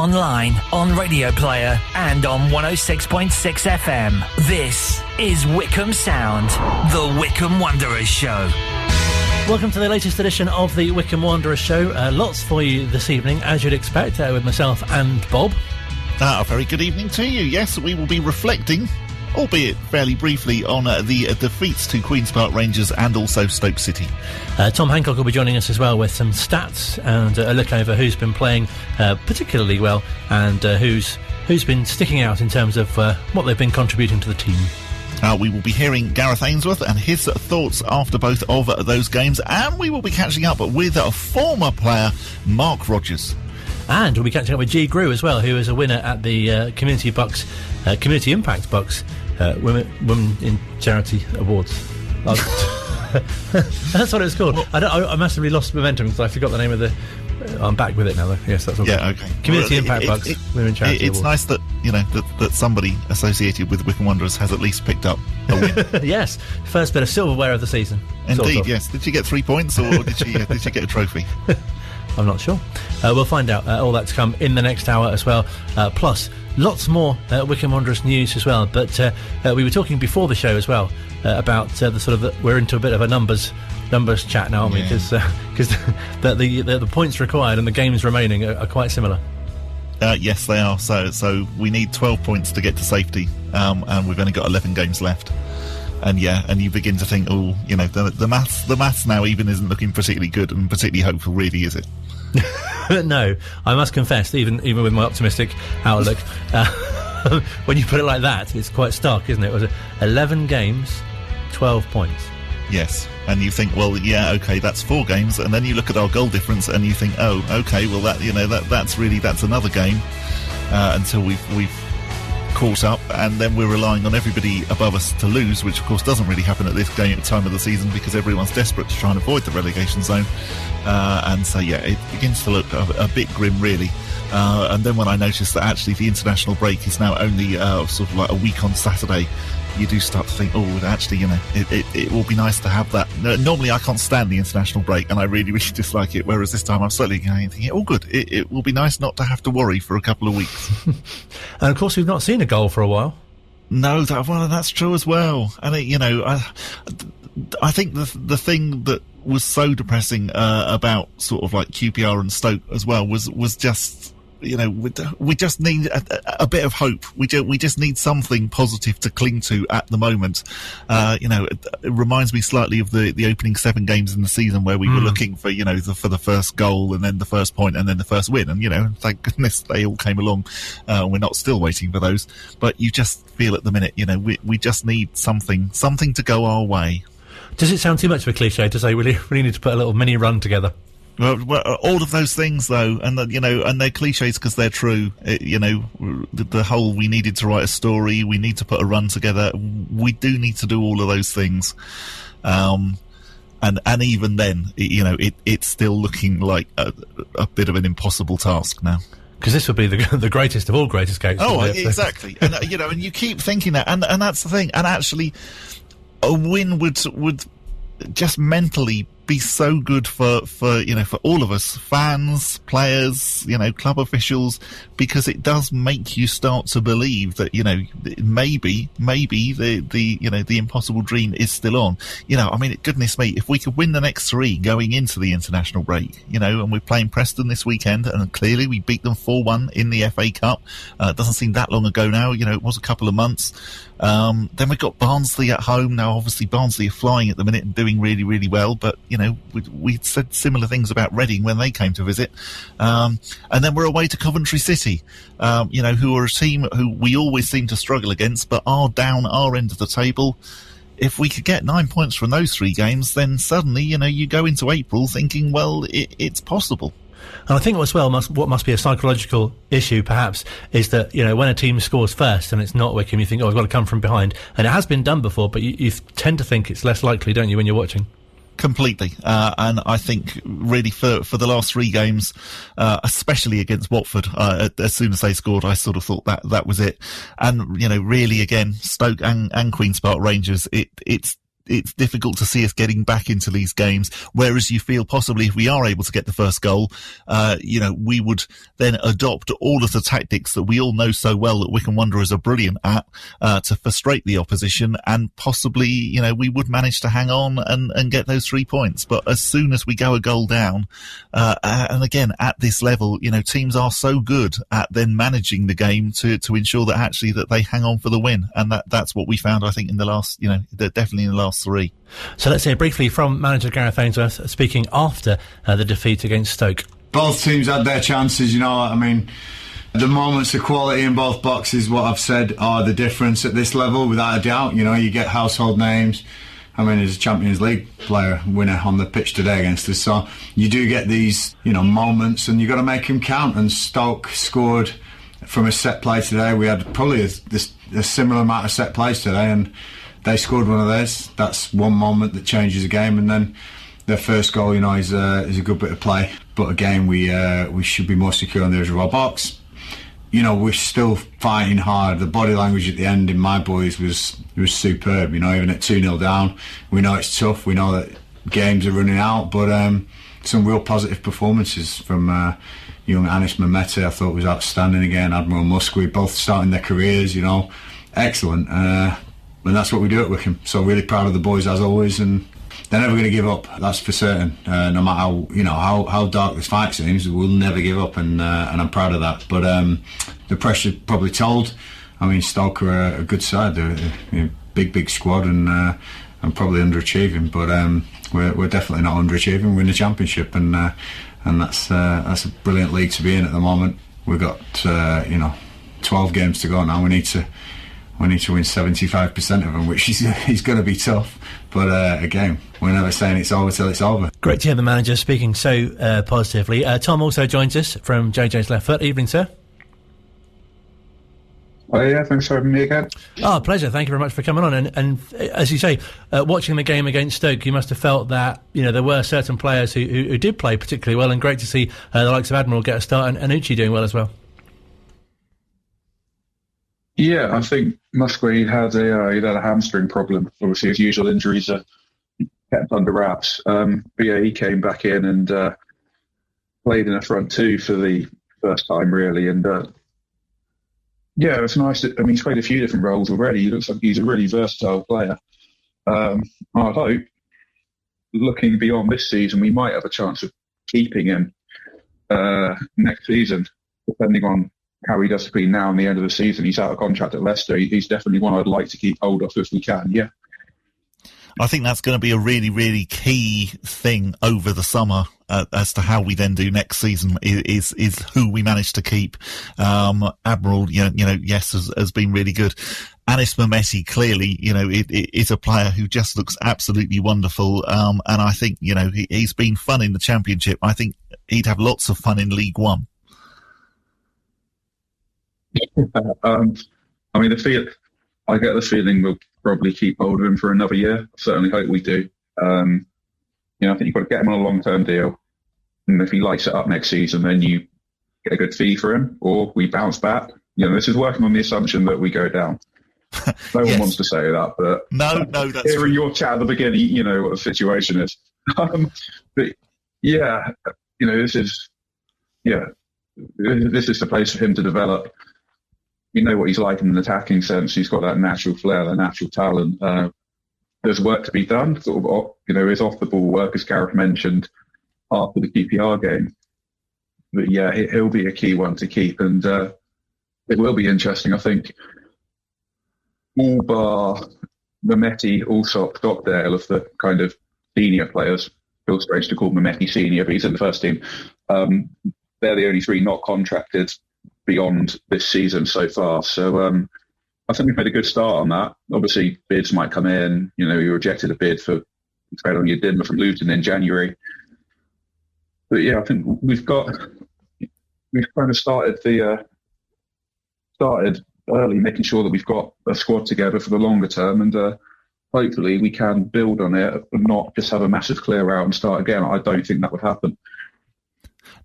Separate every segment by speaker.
Speaker 1: online, on Radio Player, and on 106.6 FM. This is Wycombe Sound, the Wycombe Wanderers Show.
Speaker 2: Welcome to the latest edition of the Wycombe Wanderers Show. Lots for you this evening, as you'd expect, with myself and Bob.
Speaker 3: A very good evening to you. Yes, we will be reflecting, albeit fairly briefly, on the defeats to Queen's Park Rangers and also Stoke City.
Speaker 2: Tom Hancock will be joining us as well with some stats and a look over who's been playing particularly well and who's been sticking out in terms of what they've been contributing to the team.
Speaker 3: We will be hearing Gareth Ainsworth and his thoughts after both of those games, and we will be catching up with a former player, Mark Rogers. And
Speaker 2: we'll be catching up with Georgia Grou as well, who is a winner at the Community Impact Bucks Women in Charity Awards. That's what it's called. I massively lost momentum because I forgot the name of the... I'm back with it now, though. Yes, that's all.
Speaker 3: Yeah, okay.
Speaker 2: Community Impact Bucks Women Charity
Speaker 3: Awards. It's nice that, that somebody associated with Wycombe Wanderers has at least picked up a win.
Speaker 2: Yes. First bit of silverware of the season.
Speaker 3: Indeed,
Speaker 2: sort of.
Speaker 3: Yes. Did you get 3 points or did you get a trophy?
Speaker 2: I'm not sure. We'll find out. All that to come in the next hour as well. Plus, lots more Wycombe Wanderers news as well. But we were talking before the show as well about the sort of... we're into a bit of a numbers chat now, aren't we? Because the points required and the games remaining are quite similar.
Speaker 3: Yes, they are. So we need 12 points to get to safety, and we've only got 11 games left. And you begin to think, the maths now even isn't looking particularly good and particularly hopeful, really, is it?
Speaker 2: No, I must confess, even with my optimistic outlook, when you put it like that, it's quite stark, isn't it? It was 11 games, 12 points.
Speaker 3: Yes, and you think, well, yeah, okay, that's 4 games, and then you look at our goal difference, and you think, oh, okay, well, that's another game until we've caught up, and then we're relying on everybody above us to lose, which of course doesn't really happen at this time of the season because everyone's desperate to try and avoid the relegation zone, and so it begins to look a bit grim, really. And then when I noticed that actually the international break is now only sort of like a week on Saturday, you do start to think, actually, it will be nice to have that. Normally I can't stand the international break and I really, really dislike it, whereas this time I'm certainly thinking, good, it will be nice not to have to worry for a couple of weeks.
Speaker 2: And of course we've not seen a goal for a while.
Speaker 3: No, that's true as well. And I think the thing that was so depressing about sort of like QPR and Stoke as well was just... we just need a bit of hope. We just need something positive to cling to at the moment. It reminds me slightly of the opening 7 games in the season where we were looking for, for the first goal and then the first point and then the first win. And, thank goodness they all came along. We're not still waiting for those. But you just feel at the minute, we just need something to go our way.
Speaker 2: Does it sound too much of a cliche to say we really need to put a little mini run together?
Speaker 3: Well, all of those things, though, and and they're cliches because they're true. The whole we needed to write a story, we need to put a run together. We do need to do all of those things, and even then, it's still looking like a bit of an impossible task now.
Speaker 2: Because this would be the greatest of all great escapes.
Speaker 3: Oh, exactly. And and you keep thinking that, and that's the thing. And actually, a win would just mentally be so good for all of us, fans, players, club officials, because it does make you start to believe that maybe the impossible dream is still on. Goodness me, if we could win the next 3 going into the international break, and we're playing Preston this weekend, and clearly we beat them 4-1 in the FA Cup. It doesn't seem that long ago now. It was a couple of months. Then we've got Barnsley at home. Now, obviously, Barnsley are flying at the minute and doing really, really well. But, we said similar things about Reading when they came to visit. And then we're away to Coventry City, who are a team who we always seem to struggle against, but are down our end of the table. If we could get 9 points from those 3 games, then suddenly, you go into April thinking, well, it's possible.
Speaker 2: And I think as well, what must be a psychological issue, perhaps, is that, when a team scores first and it's not Wycombe, you think, I've got to come from behind. And it has been done before, but you tend to think it's less likely, don't you, when you're watching?
Speaker 3: Completely. And I think really for the last 3 games, especially against Watford, as soon as they scored, I sort of thought that was it. And, really, again, Stoke and Queen's Park Rangers, it's it's difficult to see us getting back into these games. Whereas you feel possibly if we are able to get the first goal, we would then adopt all of the tactics that we all know so well that Wycombe Wanderers are brilliant at, to frustrate the opposition, and possibly, we would manage to hang on and get those 3 points. But as soon as we go a goal down, and again, at this level, teams are so good at then managing the game to ensure that actually that they hang on for the win. And that's what we found, I think, in the last, definitely in the last 3.
Speaker 2: So let's hear briefly from manager Gareth Ainsworth speaking after the defeat against Stoke.
Speaker 4: Both teams had their chances, the moments of quality in both boxes, what I've said, are the difference at this level, without a doubt. You get household names. There's a Champions League player winner on the pitch today against us, so you do get these, moments, and you've got to make them count. And Stoke scored from a set play today. We had probably a similar amount of set plays today, and they scored one of theirs. That's one moment that changes a game, and then their first goal, is a good bit of play. But again, we should be more secure on the edge of our box. We're still fighting hard. The body language at the end in my boys was superb. Even at 2-0 down, we know it's tough. We know that games are running out, but some real positive performances from young Anis Mehmeti. I thought was outstanding again. Admiral Musqui, both starting their careers. Excellent. And that's what we do at Wycombe. So really proud of the boys as always, and they're never going to give up. That's for certain. No matter how dark this fight seems, we'll never give up, and I'm proud of that. But the pressure probably told. Stoke are a good side. They're a big squad, and probably underachieving. But we're definitely not underachieving. We're in the Championship, and that's a brilliant league to be in at the moment. We've got 12 games to go now. We need to win 75% of them, which is going to be tough. But again, we're never saying it's over till it's over.
Speaker 2: Great to hear the manager speaking so positively. Tom also joins us from JJ's Left Foot. Evening, sir.
Speaker 5: Oh yeah, thanks for having me again.
Speaker 2: Pleasure. Thank you very much for coming on. And as you say, watching the game against Stoke, you must have felt that there were certain players who did play particularly well, and great to see the likes of Admiral get a start, and Uchi doing well as well.
Speaker 5: Yeah, I think Musqui had a hamstring problem. Obviously, his usual injuries are kept under wraps. But yeah, he came back in and played in a front two for the first time, really. And yeah, it was nice. He's played a few different roles already. He looks like he's a really versatile player. I hope, looking beyond this season, we might have a chance of keeping him next season, depending on how he does between now and the end of the season. He's out of contract at Leicester. He's definitely one I'd like to keep hold of if we can, yeah.
Speaker 3: I think that's going to be a really, really key thing over the summer as to how we then do next season is who we manage to keep. Admiral, yes, has been really good. Anis Mehmeti, clearly, is a player who just looks absolutely wonderful. And I think, he's been fun in the Championship. I think he'd have lots of fun in League One.
Speaker 5: I get the feeling we'll probably keep hold of him for another year. I certainly hope we do. I think you've got to get him on a long-term deal, and if he lights it up next season, then you get a good fee for him, or we bounce back. This is working on the assumption that we go down. No one wants to say that, but
Speaker 3: no, that's
Speaker 5: hearing your chat at the beginning, what the situation is. But yeah, this is the place for him to develop. You know what he's like in an attacking sense. He's got that natural flair, that natural talent. There's work to be done, sort of, his off-the-ball work, as Gareth mentioned, after the QPR game. But yeah, he'll be a key one to keep, and it will be interesting, I think. All bar Mehmeti, Allsop, Stockdale, of the kind of senior players. Feels strange to call Mehmeti senior, but he's in the first team. They're the only three not contracted beyond this season so far. So I think we've made a good start on that. Obviously, bids might come in. We rejected a bid for Tredon Yedinma from Luton in January. But yeah, I think we've kind of started early, making sure that we've got a squad together for the longer term, and hopefully we can build on it and not just have a massive clear out and start again. I don't think that would happen.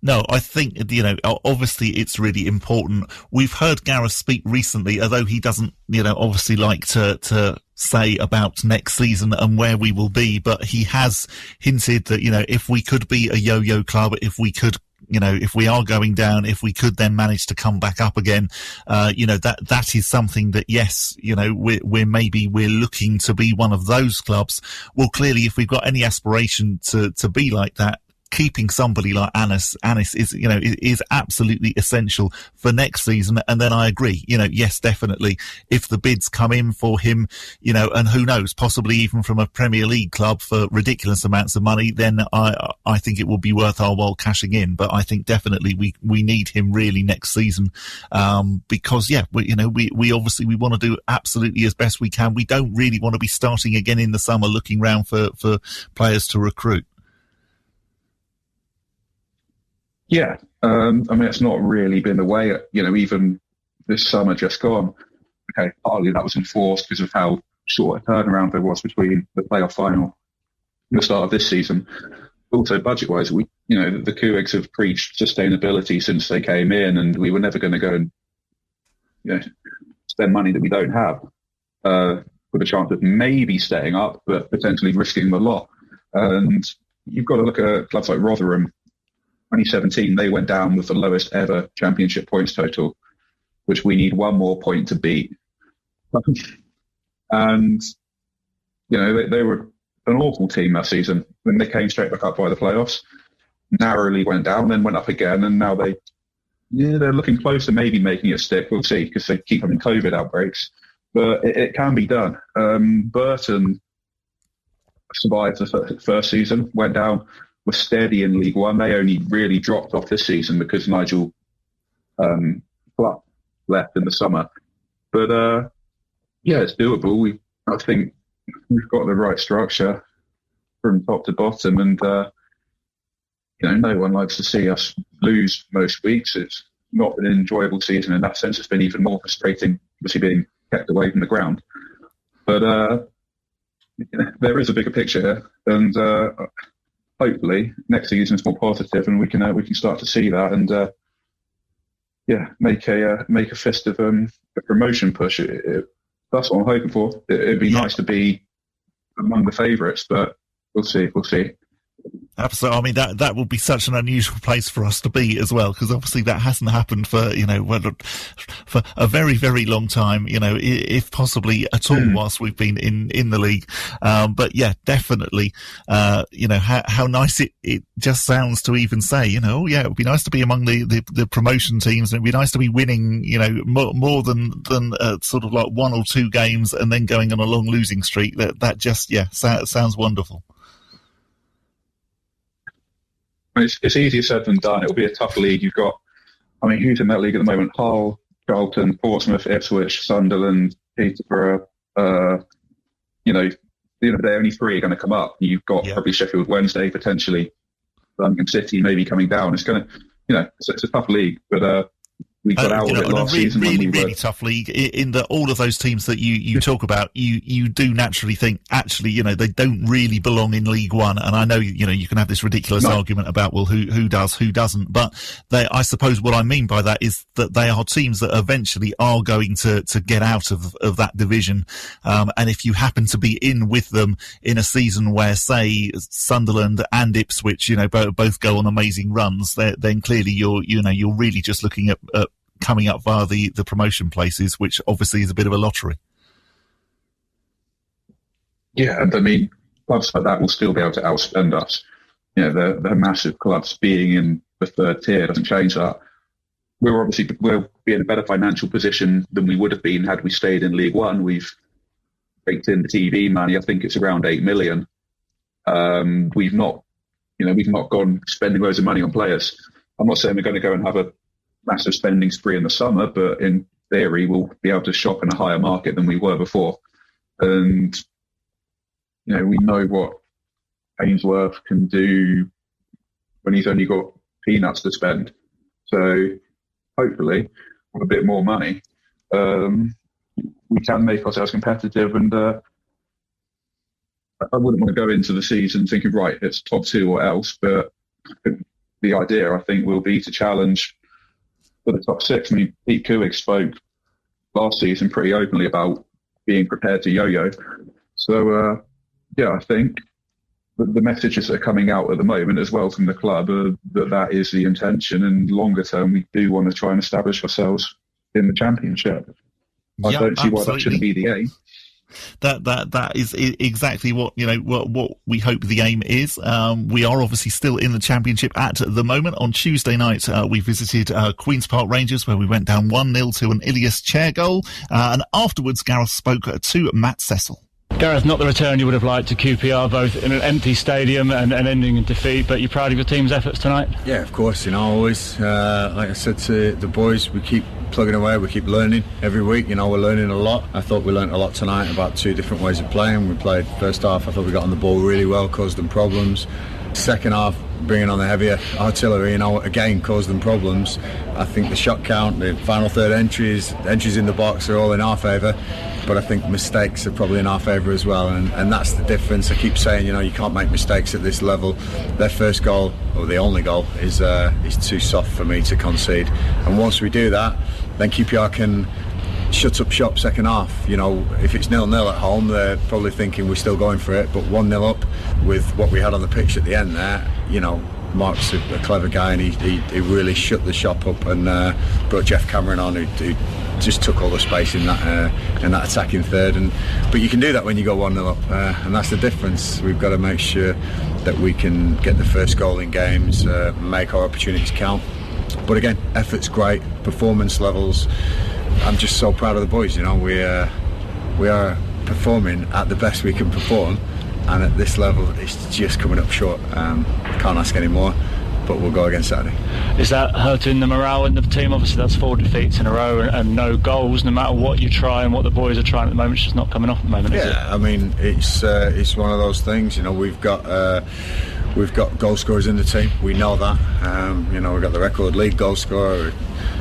Speaker 3: No, I think, obviously it's really important. We've heard Gareth speak recently, although he doesn't, obviously like to say about next season and where we will be, but he has hinted that, if we could be a yo-yo club, if we could, if we are going down, if we could then manage to come back up again, that is something that, yes, we're looking to be one of those clubs. Well, clearly, if we've got any aspiration to be like that, keeping somebody like Anis is absolutely essential for next season. And then I agree, yes, definitely, if the bids come in for him, and who knows, possibly even from a Premier League club for ridiculous amounts of money, then I think it will be worth our while cashing in. But I think definitely we need him really next season, because we obviously we want to do absolutely as best we can. We don't really want to be starting again in the summer looking round for players to recruit.
Speaker 5: Yeah, it's not really been the way, even this summer just gone. Okay, partly that was enforced because of how short a turnaround there was between the playoff final and the start of this season. Also, budget-wise, the Couigs have preached sustainability since they came in, and we were never going to go and spend money that we don't have with a chance of maybe staying up, but potentially risking the lot. And you've got to look at clubs like Rotherham. 2017, they went down with the lowest ever championship points total, which we need one more point to beat. And, they were an awful team that season. When they came straight back up by the playoffs, narrowly went down, then went up again, and now they're looking close to maybe making it stick. We'll see, because they keep having COVID outbreaks. But it can be done. Burton survived the first season, went down, were steady in League One. They only really dropped off this season because Nigel Clough left in the summer. But it's doable. I think we've got the right structure from top to bottom, and no one likes to see us lose most weeks. It's not been an enjoyable season in that sense. It's been even more frustrating, obviously being kept away from the ground. But there is a bigger picture here, and hopefully next season is more positive, and we can start to see that, and make a fist of a promotion push. That's what I'm hoping for. It'd be nice to be among the favourites, but we'll see.
Speaker 3: Absolutely. I mean, that would be such an unusual place for us to be as well, because obviously that hasn't happened for for a very, very long time, if possibly at all whilst we've been in the league. But yeah, definitely, how nice it just sounds to even say, it would be nice to be among the promotion teams, and it'd be nice to be winning, more than sort of like one or two games and then going on a long losing streak. That just, sounds wonderful.
Speaker 5: It's easier said than done. It'll be a tough league. You've got, who's in that league at the moment? Hull, Charlton, Portsmouth, Ipswich, Sunderland, Peterborough. The end of the day, only three are going to come up. You've got probably Sheffield Wednesday, potentially Birmingham City maybe coming down. It's going to, it's a tough league, but we got out of it last season. Really
Speaker 3: tough league in that all of those teams that you talk about, you do naturally think, actually, they don't really belong in League One. And I know, you can have this ridiculous argument about, well, who does, who doesn't. But I suppose what I mean by that is that they are teams that eventually are going to get out of that division. And if you happen to be in with them in a season where, say, Sunderland and Ipswich, both go on amazing runs, then clearly you're really just looking at coming up via the promotion places, which obviously is a bit of a lottery.
Speaker 5: Yeah, and clubs like that will still be able to outspend us. The massive clubs being in the third tier doesn't change that. We'll be in a better financial position than we would have been had we stayed in League One. We've baked in the TV money. I think it's around 8 million. We've not gone spending loads of money on players. I'm not saying we're going to go and have a massive spending spree in the summer, but in theory we'll be able to shop in a higher market than we were before. And we know what Ainsworth can do when he's only got peanuts to spend. So hopefully with a bit more money we can make ourselves competitive. And I wouldn't want to go into the season thinking, right, it's top two or else, but the idea, I think, will be to challenge for the top six. I mean, Pete Kuig spoke last season pretty openly about being prepared to yo-yo. So, I think the messages that are coming out at the moment as well from the club are that is the intention, and longer term we do want to try and establish ourselves in the Championship. I don't see why that shouldn't be the aim.
Speaker 3: That is exactly what we hope the aim is. We are obviously still in the Championship at the moment. On Tuesday night, we visited Queen's Park Rangers, where we went down 1-0 to an Ilias chair goal, and afterwards Gareth spoke to Matt Cecil.
Speaker 6: Gareth, not the return you would have liked to QPR, both in an empty stadium and ending in defeat, but you're proud of your team's efforts tonight?
Speaker 4: Yeah, of course, always. Like I said to the boys, we keep plugging away, we keep learning every week. We're learning a lot. I thought we learned a lot tonight about two different ways of playing. We played first half, I thought we got on the ball really well, caused them problems. Second half, bringing on the heavier artillery, again caused them problems. I think the shot count, the final third entries in the box are all in our favour, but I think mistakes are probably in our favour as well, and that's the difference. I keep saying, you can't make mistakes at this level. Their first goal, or the only goal, is too soft for me to concede, and once we do that, then QPR can shut up shop second half. If it's 0-0 at home, they're probably thinking we're still going for it, but 1-0 up with what we had on the pitch at the end there, Mark's a clever guy, and he really shut the shop up and brought Jeff Cameron on, who just took all the space in that attacking third. But you can do that when you go 1-0 up, and that's the difference. We've got to make sure that we can get the first goal in games, make our opportunities count. But again, effort's great, performance levels, I'm just so proud of the boys. We are performing at the best we can perform, and at this level it's just coming up short. Can't ask any more, but we'll go again Saturday.
Speaker 6: Is that hurting the morale in the team? Obviously that's 4 defeats in a row and no goals. No matter what you try and what the boys are trying at the moment, it's just not coming off at the moment, is it?
Speaker 4: Yeah, I mean, it's one of those things. We've got goal scorers in the team. We know that. We've got the record league goal scorer.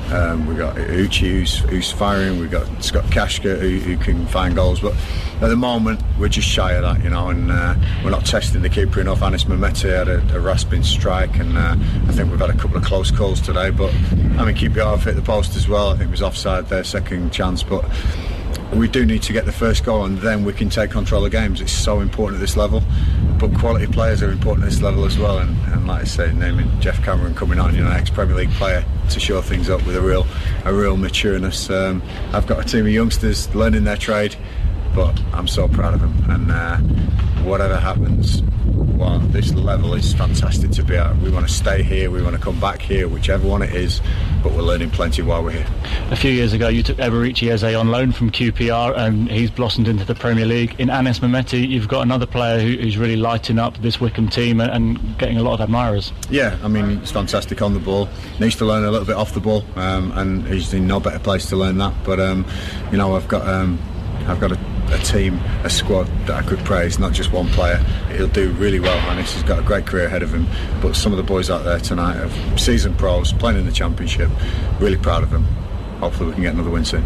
Speaker 4: We've got Uchi who's firing. We've got Scott Kashka who can find goals. But at the moment, we're just shy of that, and we're not testing the keeper enough. Anis Mehmeti had a rasping strike, and I think we've had a couple of close calls today. But QPR have hit the post as well. I think it was offside their second chance. But we do need to get the first goal, and then we can take control of games. It's so important at this level, but quality players are important at this level as well, and like I say, naming Jeff Cameron coming on, ex-Premier League player, to show things up with a real matureness. I've got a team of youngsters learning their trade, but I'm so proud of them, and whatever happens, well, this level is fantastic to be at. We want to stay here, we want to come back here, whichever one it is, but we're learning plenty while we're here.
Speaker 6: A few years ago you took Eberichi Eze on loan from QPR, and he's blossomed into the Premier League. In Anis Mehmeti, you've got another player who's really lighting up this Wycombe team and getting a lot of admirers. Yeah,
Speaker 4: he's fantastic on the ball, needs to learn a little bit off the ball, and he's in no better place to learn that, but I've got a team, a squad that I could praise, not just one player. He'll do really well, Hannes. He's got a great career ahead of him, but some of the boys out there tonight are seasoned pros playing in the Championship. Really proud of them. Hopefully we can get another win soon.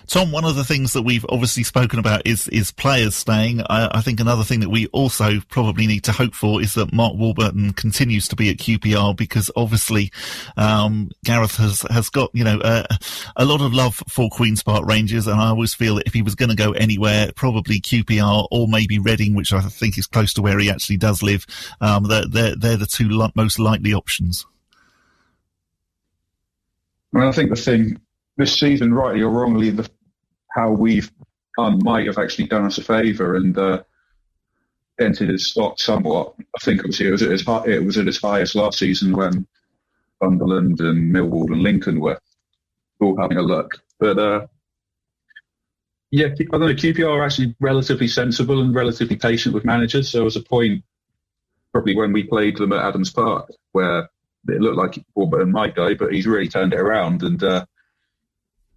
Speaker 3: Tom, one of the things that we've obviously spoken about is players staying. I think another thing that we also probably need to hope for is that Mark Warburton continues to be at QPR, because obviously Gareth has got a lot of love for Queen's Park Rangers, and I always feel that if he was going to go anywhere, probably QPR or maybe Reading, which I think is close to where he actually does live. They're the two most likely options.
Speaker 5: Well, I think the thing this season, rightly or wrongly, how we've done might have actually done us a favour and dented his stock somewhat. I think it was at its highest last season when Sunderland and Millwall and Lincoln were all having a look. But I don't know, QPR are actually relatively sensible and relatively patient with managers. So there was a point probably when we played them at Adams Park where it looked like Warburton might go, but he's really turned it around. And for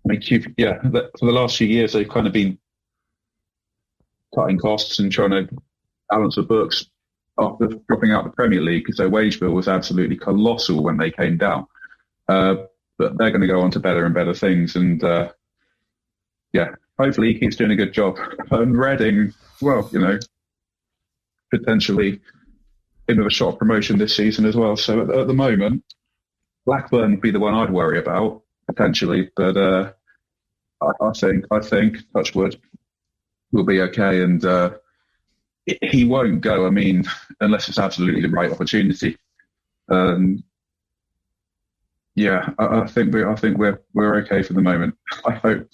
Speaker 5: the last few years, they've kind of been cutting costs and trying to balance the books after dropping out the Premier League, because their wage bill was absolutely colossal when they came down. But they're going to go on to better and better things. And hopefully he keeps doing a good job. And Reading, well, potentially in with a shot of promotion this season as well. So at the moment, Blackburn would be the one I'd worry about potentially, but I think Touchwood will be okay, and he won't go. I mean, unless it's absolutely the right opportunity. I think we're okay for the moment. I hope.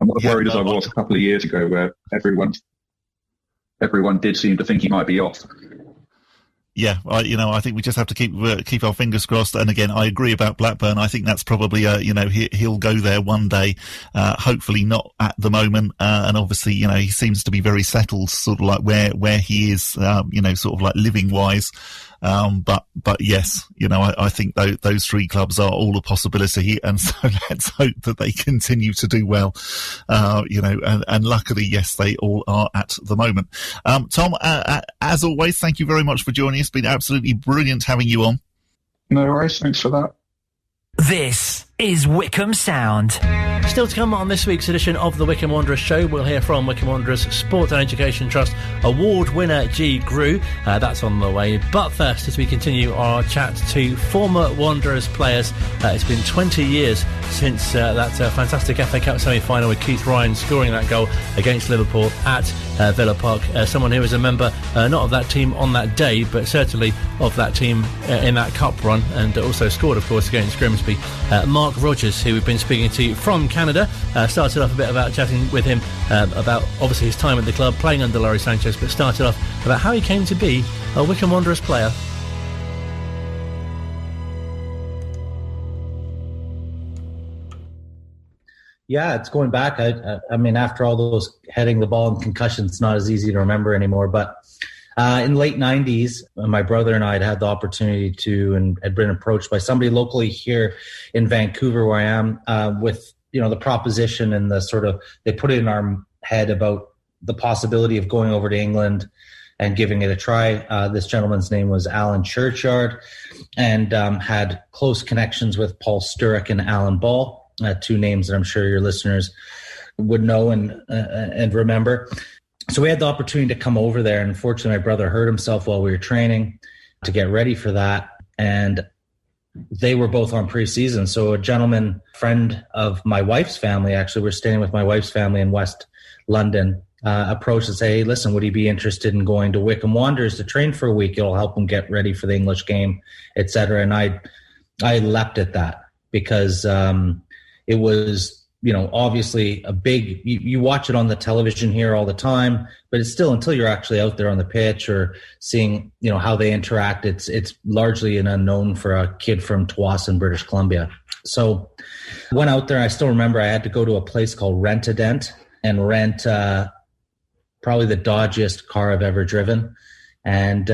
Speaker 5: I'm not worried as I was a couple of years ago, where everyone did seem to think he might be off.
Speaker 3: Yeah, I think we just have to keep our fingers crossed. And again, I agree about Blackburn. I think that's probably, he'll go there one day. Hopefully not at the moment. And obviously, he seems to be very settled, sort of like where he is, sort of like living wise. But yes, I think those three clubs are all a possibility, and so let's hope that they continue to do well. And luckily, yes, they all are at the moment. Tom, as always, thank you very much for joining us. It's been absolutely brilliant having you on.
Speaker 5: No worries, thanks for that.
Speaker 1: This is Wycombe Sound.
Speaker 2: Still to come on this week's edition of the Wycombe Wanderers Show, we'll hear from Wycombe Wanderers Sport and Education Trust award winner Georgia Grou. That's on the way. But first, as we continue our chat to former Wanderers players, it's been 20 years since that fantastic FA Cup semi-final with Keith Ryan scoring that goal against Liverpool at Villa Park. Someone who was a member not of that team on that day, but certainly of that team in that cup run, and also scored, of course, against Grimsby. Mark Rogers, who we've been speaking to from Canada, started off a bit about chatting with him about obviously his time at the club playing under Laurie Sanchez, but started off about how he came to be a Wycombe Wanderers player.
Speaker 7: Yeah, it's going back. I mean, after all those heading the ball and concussions, it's not as easy to remember anymore. But in the late 90s, my brother and I had the opportunity to, and had been approached by somebody locally here in Vancouver, where I am, with, the proposition and the sort of, they put it in our head about the possibility of going over to England and giving it a try. This gentleman's name was Alan Churchyard, and had close connections with Paul Sturrock and Alan Ball. Two names that I'm sure your listeners would know and remember. So we had the opportunity to come over there, and unfortunately my brother hurt himself while we were training to get ready for that, and they were both on preseason. So a gentleman, friend of my wife's family, actually, we're staying with my wife's family in West London, approached and said, hey, listen, would he be interested in going to Wycombe Wanderers to train for a week? It'll help him get ready for the English game, etc. And I leapt at that because it was, obviously a big, you watch it on the television here all the time, but it's still, until you're actually out there on the pitch or seeing, how they interact, it's largely an unknown for a kid from Tsawwassen, British Columbia. So went out there. I still remember I had to go to a place called Rent-A-Dent and rent probably the dodgiest car I've ever driven, and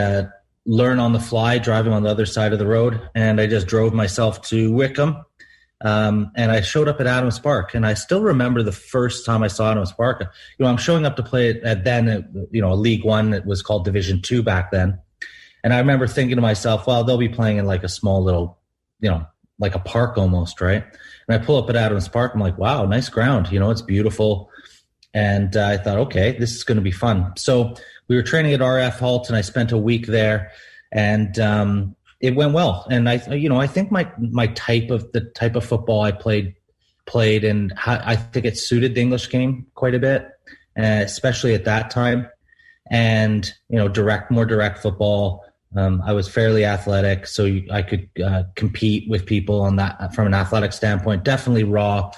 Speaker 7: learn on the fly, driving on the other side of the road. And I just drove myself to Wycombe. And I showed up at Adams Park, and I still remember the first time I saw Adams Park. I'm showing up to play at then, a League One. It was called Division 2 back then. And I remember thinking to myself, well, they'll be playing in like a small little, like a park almost, right? And I pull up at Adams Park. I'm like, wow, nice ground. It's beautiful. And I thought, okay, this is going to be fun. So we were training at RF Halt, and I spent a week there, and it went well. And I think my type of football I played, and I think it suited the English game quite a bit, especially at that time. And, more direct football. I was fairly athletic, so I could compete with people on that from an athletic standpoint. Definitely raw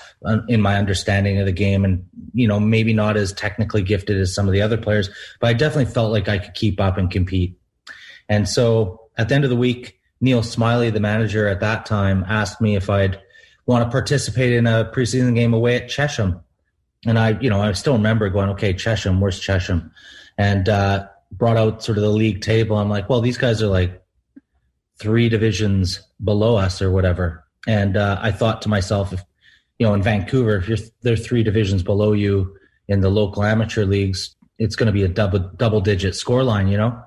Speaker 7: in my understanding of the game, and maybe not as technically gifted as some of the other players, but I definitely felt like I could keep up and compete. And so at the end of the week, Neil Smiley, the manager at that time, asked me if I'd want to participate in a preseason game away at Chesham. And I still remember going, okay, Chesham, where's Chesham? And brought out sort of the league table. I'm like, well, these guys are like 3 divisions below us or whatever. And I thought to myself, if in Vancouver, if they're 3 divisions below you in the local amateur leagues, it's going to be a double-digit scoreline,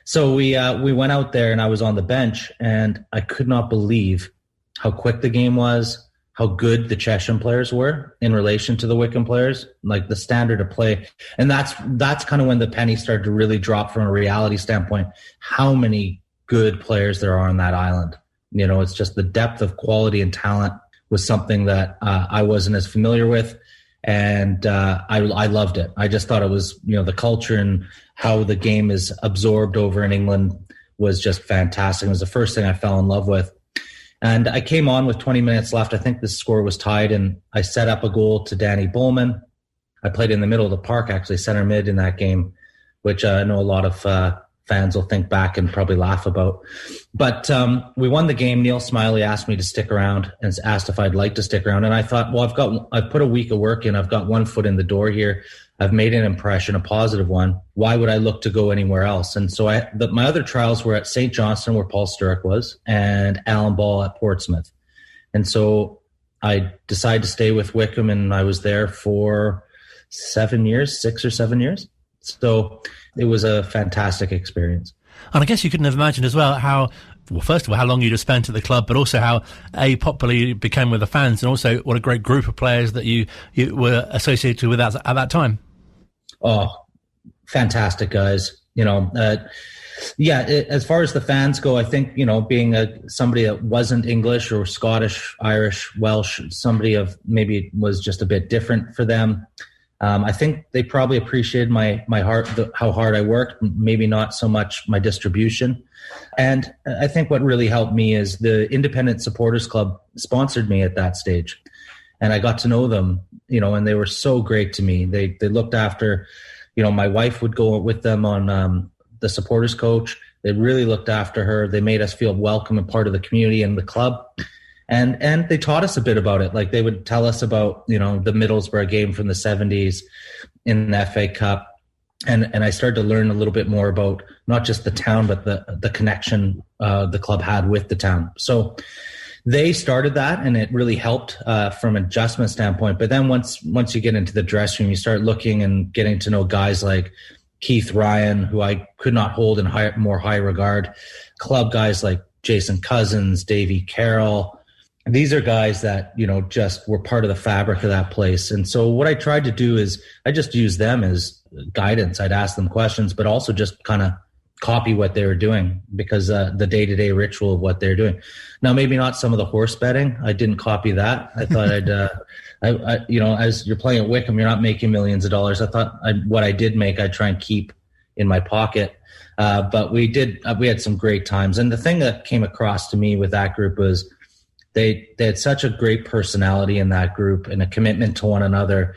Speaker 7: So we went out there, and I was on the bench, and I could not believe how quick the game was, how good the Chesham players were in relation to the Wycombe players, like the standard of play. And that's kind of when the penny started to really drop from a reality standpoint, how many good players there are on that island. You know, it's just the depth of quality and talent was something that I wasn't as familiar with. And I loved it. I just thought it was, you know, the culture and how the game is absorbed over in England was just fantastic. It was the first thing I fell in love with. And I came on with 20 minutes left. I think the score was tied, and I set up a goal to Danny Bowman. I played in the middle of the park, actually, center mid in that game, which I know a lot of fans will think back and probably laugh about. But we won the game. Neil Smiley asked me to stick around and asked if I'd like to stick around. And I thought, well, I've put a week of work in. I've got one foot in the door here. I've made an impression, a positive one. Why would I look to go anywhere else? And so my other trials were at St. Johnstone, where Paul Sturrock was, and Alan Ball at Portsmouth. And so I decided to stay with Wycombe, and I was there for 6 or 7 years. So it was a fantastic experience.
Speaker 2: And I guess you couldn't have imagined as well first of all, how long you'd have spent at the club, but also how popular you became with the fans, and also what a great group of players that you were associated with at that time.
Speaker 7: Oh, fantastic guys. You know, as far as the fans go, I think, you know, being somebody that wasn't English or Scottish, Irish, Welsh, somebody of maybe was just a bit different for them. I think they probably appreciated my heart, how hard I worked, maybe not so much my distribution. And I think what really helped me is the Independent Supporters Club sponsored me at that stage. And I got to know them, you know, and they were so great to me. They looked after, you know, my wife would go with them on the supporters coach. They really looked after her. They made us feel welcome and part of the community and the club. And they taught us a bit about it. Like they would tell us about, you know, the Middlesbrough game from the 70s in the FA Cup. And I started to learn a little bit more about not just the town, but the connection the club had with the town. So they started that, and it really helped from an adjustment standpoint. But then once you get into the dressing room, you start looking and getting to know guys like Keith Ryan, who I could not hold in more high regard, club guys like Jason Cousins, Davey Carroll. These are guys that, you know, just were part of the fabric of that place. And so what I tried to do is I just used them as guidance. I'd ask them questions, but also just kind of copy what they were doing, because the day-to-day ritual of what they're doing. Now, maybe not some of the horse betting. I didn't copy that. I thought I you know, as you're playing at Wycombe, you're not making millions of dollars. I thought what I did make, I'd try and keep in my pocket. But we had some great times. And the thing that came across to me with that group was they had such a great personality in that group and a commitment to one another.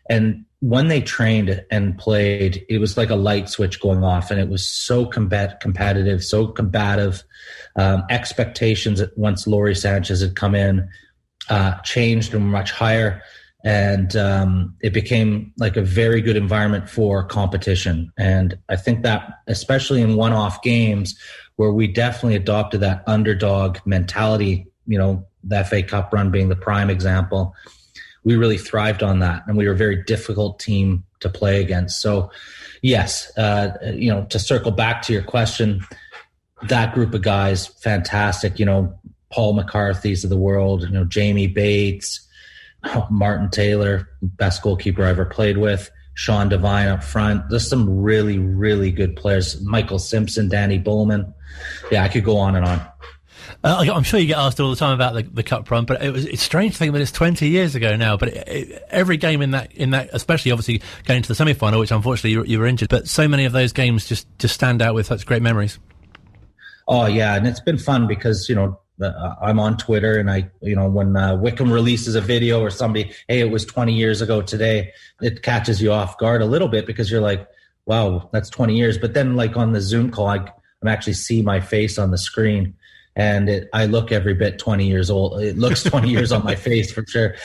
Speaker 7: And when they trained and played, it was like a light switch going off, and it was so competitive, so combative. Expectations once Laurie Sanchez had come in changed and much higher, and it became like a very good environment for competition. And I think that, especially in one-off games where we definitely adopted that underdog mentality, you know, the FA Cup run being the prime example, we really thrived on that, and we were a very difficult team to play against. So, yes, you know, to circle back to your question, that group of guys, fantastic. You know, Paul McCarthy's of the world, you know, Jamie Bates, Martin Taylor, best goalkeeper I ever played with, Sean Devine up front. There's some really, really good players. Michael Simpson, Danny Bowman. Yeah, I could go on and on.
Speaker 2: I'm sure you get asked all the time about the cup run, but it's strange to think that it's 20 years ago now. But every game in that, especially obviously going to the semi-final, which unfortunately you were injured, but so many of those games just stand out with such great memories.
Speaker 7: Oh yeah, and it's been fun because, you know, I'm on Twitter, and when Wycombe releases a video or somebody, hey, it was 20 years ago today, it catches you off guard a little bit because you're like, wow, that's 20 years. But then like on the Zoom call, I'm actually see my face on the screen. And I look every bit 20 years old. It looks 20 years on my face for sure.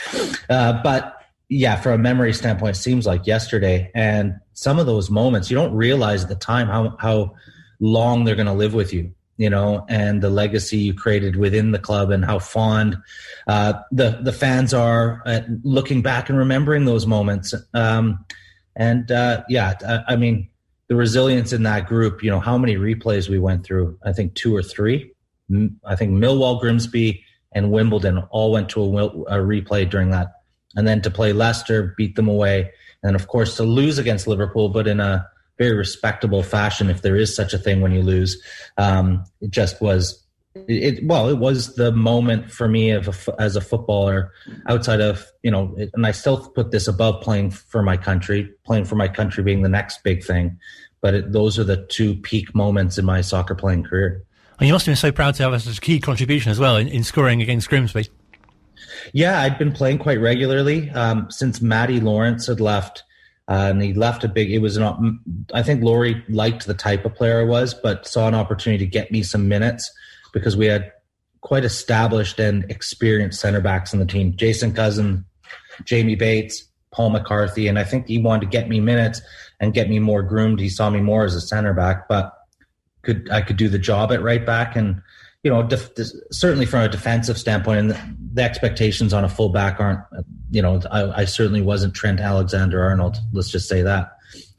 Speaker 7: But yeah, from a memory standpoint, it seems like yesterday. And some of those moments, you don't realize at the time how long they're going to live with you, you know, and the legacy you created within the club and how fond the fans are at looking back and remembering those moments. I mean, the resilience in that group, you know, how many replays we went through, I think 2 or 3. I think Millwall, Grimsby, and Wimbledon all went to a replay during that. And then to play Leicester, beat them away. And, of course, to lose against Liverpool, but in a very respectable fashion, if there is such a thing when you lose. It just was it was the moment for me as a footballer outside of, and I still put this above playing for my country being the next big thing. But those are the two peak moments in my soccer playing career.
Speaker 2: And you must have been so proud to have such a key contribution as well in scoring against Grimsby.
Speaker 7: Yeah, I'd been playing quite regularly since Matty Lawrence had left. And he left I think Laurie liked the type of player I was, but saw an opportunity to get me some minutes because we had quite established and experienced center backs in the team. Jason Cousin, Jamie Bates, Paul McCarthy. And I think he wanted to get me minutes and get me more groomed. He saw me more as a center back, but I could do the job at right back. And, certainly from a defensive standpoint, and the expectations on a full back aren't, I certainly wasn't Trent Alexander-Arnold, let's just say that.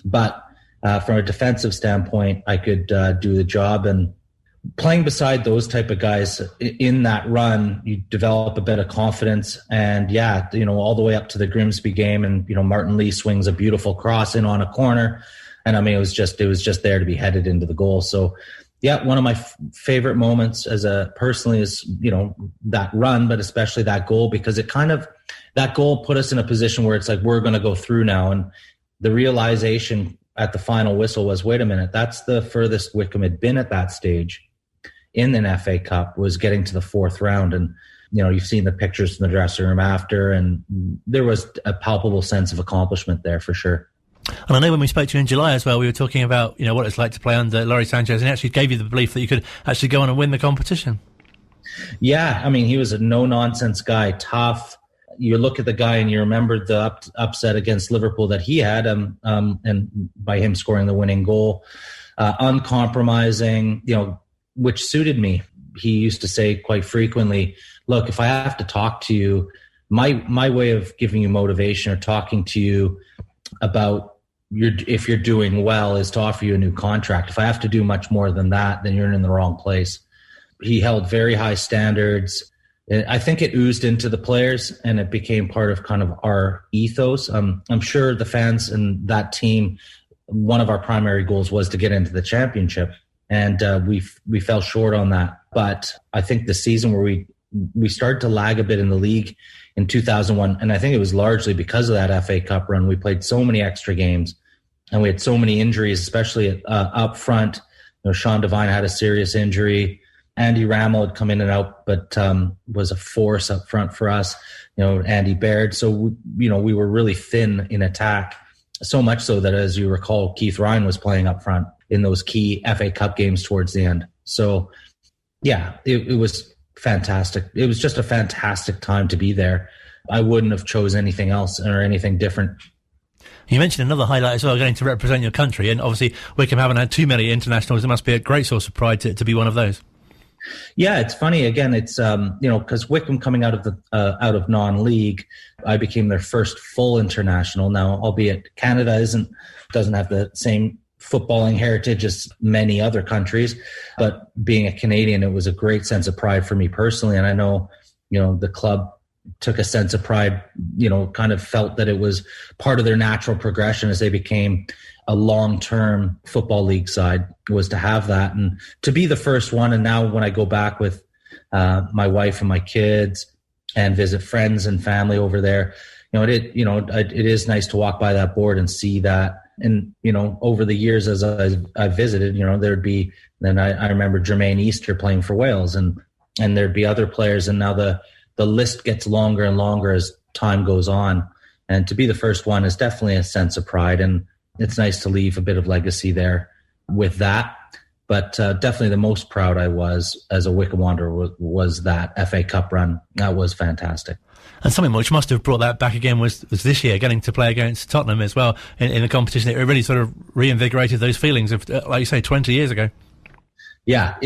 Speaker 7: But from a defensive standpoint, I could do the job. And playing beside those type of guys in that run, you develop a bit of confidence. And all the way up to the Grimsby game, and Martin Lee swings a beautiful cross in on a corner, and I mean it was just there to be headed into the goal. So one of my favorite moments personally is that run, but especially that goal, because that goal put us in a position where it's like we're going to go through now, and the realization at the final whistle was, wait a minute, that's the furthest Wycombe had been at that stage in an FA Cup, was getting to the fourth round. And, you've seen the pictures from the dressing room after, and there was a palpable sense of accomplishment there for sure.
Speaker 2: And I know when we spoke to you in July as well, we were talking about, what it's like to play under Laurie Sanchez, and he actually gave you the belief that you could actually go on and win the competition.
Speaker 7: Yeah, I mean, he was a no-nonsense guy, tough. You look at the guy and you remember the upset against Liverpool that he had, and by him scoring the winning goal, uncompromising, which suited me. He used to say quite frequently, look, if I have to talk to you, my way of giving you motivation or talking to you about if you're doing well is to offer you a new contract. If I have to do much more than that, then you're in the wrong place. He held very high standards. I think it oozed into the players, and it became part of kind of our ethos. I'm sure the fans and that team, one of our primary goals was to get into the championship, and we fell short on that. But I think the season where we started to lag a bit in the league in 2001, and I think it was largely because of that FA Cup run. We played so many extra games, and we had so many injuries, especially up front. Sean Devine had a serious injury. Andy Rammel had come in and out, but was a force up front for us. Andy Baird. So we were really thin in attack. So much so that, as you recall, Keith Ryan was playing up front in those key FA Cup games towards the end. So, it was fantastic. It was just a fantastic time to be there. I wouldn't have chose anything else or anything different.
Speaker 2: You mentioned another highlight as well, getting to represent your country, and obviously Wycombe haven't had too many internationals. It must be a great source of pride to be one of those.
Speaker 7: Yeah, it's funny. Again, it's because Wycombe coming out of non-league, I became their first full international. Now, albeit Canada doesn't have the same footballing heritage as many other countries, but being a Canadian, it was a great sense of pride for me personally. And I know, the club took a sense of pride, kind of felt that it was part of their natural progression as they became a long-term football league side, was to have that and to be the first one. And now when I go back with my wife and my kids and visit friends and family over there, it is nice to walk by that board and see that. And, over the years as I visited, there'd be, then I remember Jermaine Easter playing for Wales, and there'd be other players. And now the list gets longer and longer as time goes on. And to be the first one is definitely a sense of pride. And it's nice to leave a bit of legacy there with that. But definitely the most proud I was as a Wycombe Wanderer was that FA Cup run. That was fantastic.
Speaker 2: And something which must have brought that back again was this year, getting to play against Tottenham as well in a competition. It really sort of reinvigorated those feelings of, like you say, 20 years ago.
Speaker 7: Yeah,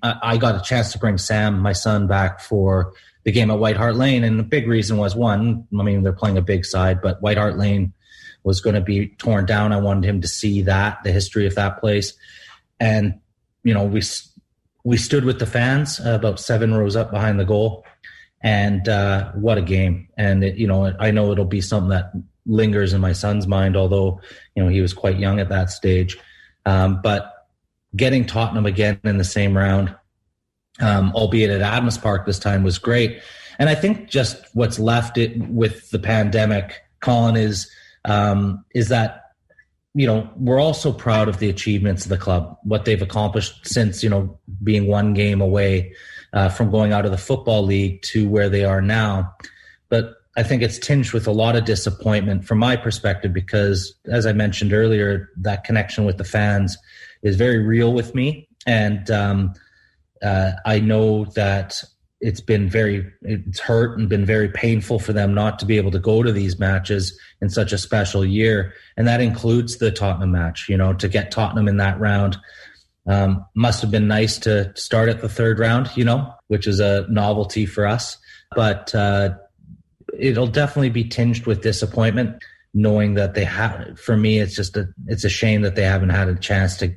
Speaker 7: I got a chance to bring Sam, my son, back for the game at White Hart Lane. And the big reason was, one, they're playing a big side, but White Hart Lane was going to be torn down. I wanted him to see the history of that place. And, we we stood with the fans about 7 rows up behind the goal. And what a game. And, I know it'll be something that lingers in my son's mind, although, he was quite young at that stage. But getting Tottenham again in the same round, albeit at Adams Park this time, was great. And I think just what's left with the pandemic, Colin, is that, we're also proud of the achievements of the club, what they've accomplished since, being one game away from going out of the Football League to where they are now. But I think it's tinged with a lot of disappointment from my perspective because, as I mentioned earlier, that connection with the fans is very real with me. And I know that it's hurt and been very painful for them not to be able to go to these matches in such a special year. And that includes the Tottenham match, to get Tottenham in that round. Must have been nice to start at the third round, which is a novelty for us. But it'll definitely be tinged with disappointment, knowing that they have. For me, it's a shame that they haven't had a chance to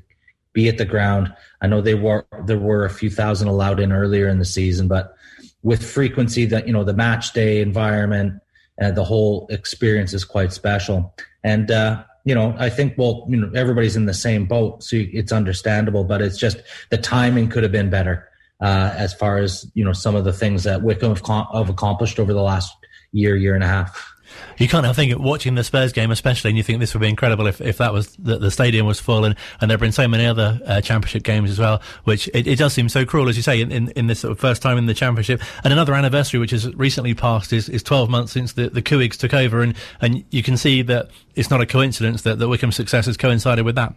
Speaker 7: be at the ground. I know there were a few thousand allowed in earlier in the season, but with frequency, that the match day environment and the whole experience is quite special. And I think everybody's in the same boat, so it's understandable. But it's just the timing could have been better as far as some of the things that Wycombe have accomplished over the last year and a half.
Speaker 2: You can't help thinking, watching the Spurs game especially, and you think this would be incredible if that was the stadium was full, and there have been so many other championship games as well, which it does seem so cruel, as you say, in this sort of first time in the championship. And another anniversary which has recently passed is 12 months since the Couigs took over, and you can see that it's not a coincidence that Wycombe's success has coincided with that.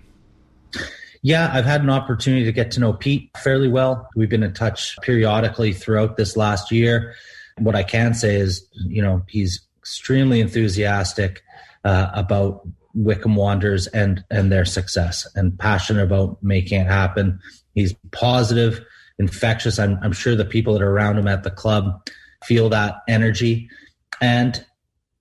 Speaker 7: Yeah, I've had an opportunity to get to know Pete fairly well. We've been in touch periodically throughout this last year. What I can say is, he's extremely enthusiastic about Wycombe Wanderers and their success, and passionate about making it happen. He's positive, infectious. I'm sure the people that are around him at the club feel that energy, and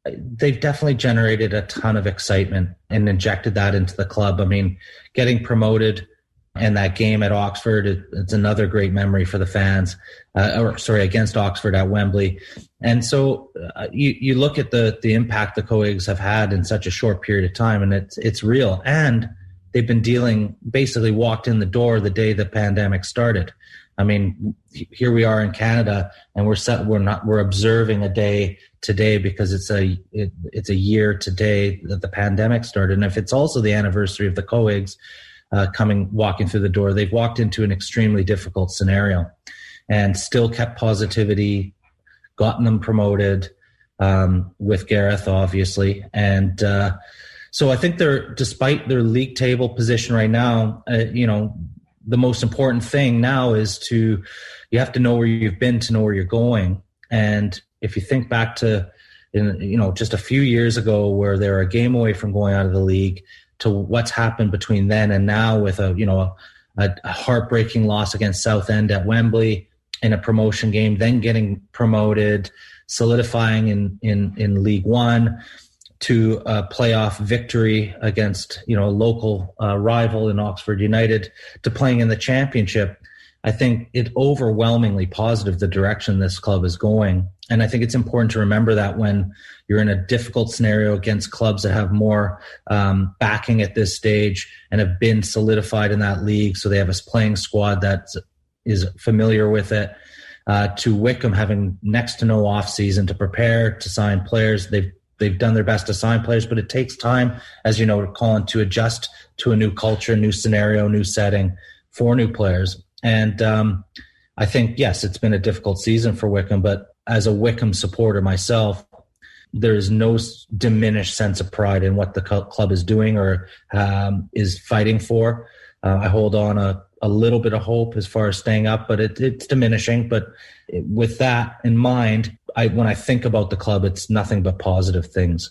Speaker 7: they've definitely generated a ton of excitement and injected that into the club. I mean, getting promoted and that game at Oxford, it's another great memory for the fans, against Oxford at Wembley. And so you look at the impact the Couigs have had in such a short period of time, and it's real. And they've been basically walked in the door the day the pandemic started. I mean, here we are in Canada, and we're observing a day today because it's a year today that the pandemic started. And if it's also the anniversary of the Couigs walking through the door, they've walked into an extremely difficult scenario and still kept positivity, gotten them promoted with Gareth, obviously. And so I think despite their league table position right now, the most important thing now is you have to know where you've been to know where you're going. And if you think back to, just a few years ago where they were a game away from going out of the league, to what's happened between then and now with a heartbreaking loss against Southend at Wembley in a promotion game, then getting promoted, solidifying in League One, to a playoff victory against a local rival in Oxford United, to playing in the championship. I think it's overwhelmingly positive the direction this club is going. And I think it's important to remember that when you're in a difficult scenario against clubs that have more backing at this stage and have been solidified in that league, so they have a playing squad that is familiar with it, to Wycombe having next to no off-season to prepare, to sign players. They've done their best to sign players, but it takes time, as you know, Colin, to adjust to a new culture, new scenario, new setting for new players. And I think, yes, it's been a difficult season for Wycombe, but as a Wycombe supporter myself, there is no diminished sense of pride in what the club is doing or is fighting for. I hold on a little bit of hope as far as staying up, but it's diminishing. But with that in mind, when I think about the club, it's nothing but positive things.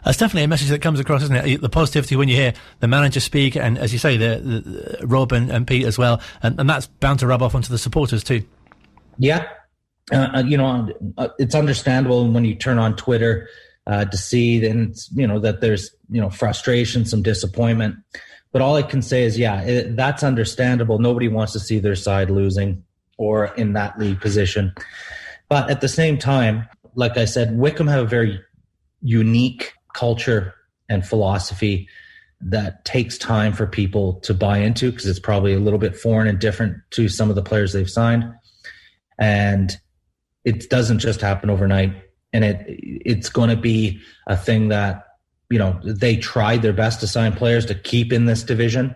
Speaker 2: That's definitely a message that comes across, isn't it? The positivity when you hear the manager speak, and as you say, the Rob and Pete as well, and that's bound to rub off onto the supporters too.
Speaker 7: Yeah, it's understandable when you turn on Twitter to see that there's frustration, some disappointment, But all I can say is, that's understandable. Nobody wants to see their side losing or in that league position. But at the same time, like I said, Wycombe have a very unique culture and philosophy that takes time for people to buy into, because it's probably a little bit foreign and different to some of the players they've signed. And it doesn't just happen overnight. And it's going to be a thing that, they tried their best to sign players to keep in this division.